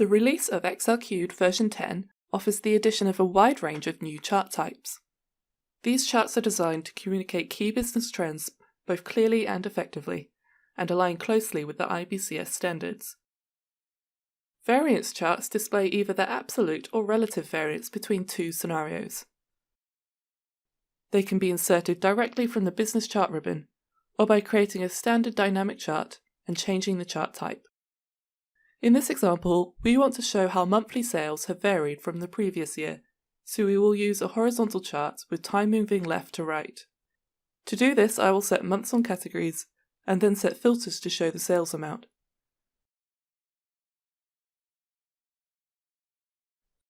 The release of XLCubed version 10 offers the addition of a wide range of new chart types. These charts are designed to communicate key business trends both clearly and effectively, and align closely with the IBCS standards. Variance charts display either the absolute or relative variance between two scenarios. They can be inserted directly from the business chart ribbon, or by creating a standard dynamic chart and changing the chart type. In this example, we want to show how monthly sales have varied from the previous year, so we will use a horizontal chart with time moving left to right. To do this, I will set months on categories, and then set filters to show the sales amount.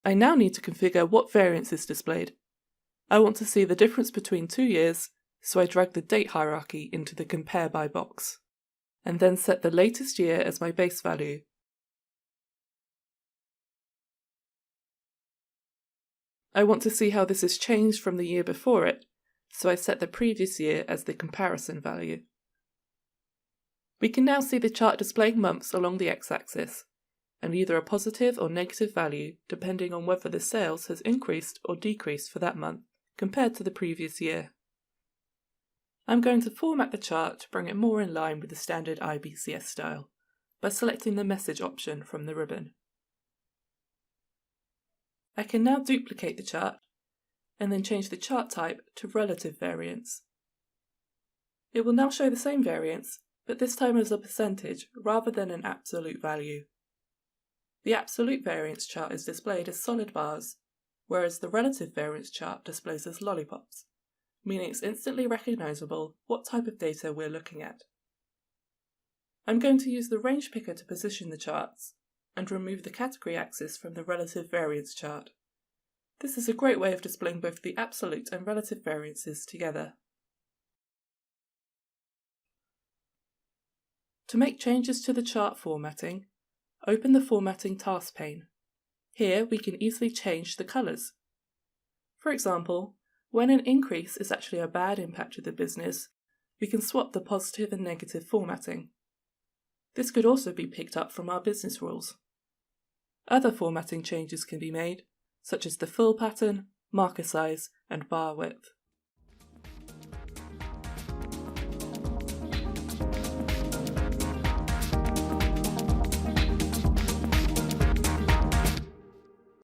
I now need to configure what variance is displayed. I want to see the difference between 2 years, so I drag the date hierarchy into the Compare By box, and then set the latest year as my base value. I want to see how this has changed from the year before it, so I set the previous year as the comparison value. We can now see the chart displaying months along the x-axis, and either a positive or negative value depending on whether the sales has increased or decreased for that month compared to the previous year. I'm going to format the chart to bring it more in line with the standard IBCS style by selecting the message option from the ribbon. I can now duplicate the chart and then change the chart type to relative variance. It will now show the same variance, but this time as a percentage rather than an absolute value. The absolute variance chart is displayed as solid bars, whereas the relative variance chart displays as lollipops, meaning it's instantly recognizable what type of data we're looking at. I'm going to use the range picker to position the charts and remove the category axis from the relative variance chart. This is a great way of displaying both the absolute and relative variances together. To make changes to the chart formatting, open the Formatting task pane. Here we can easily change the colours. For example, when an increase is actually a bad impact to the business, we can swap the positive and negative formatting. This could also be picked up from our business rules. Other formatting changes can be made, such as the fill pattern, marker size, and bar width.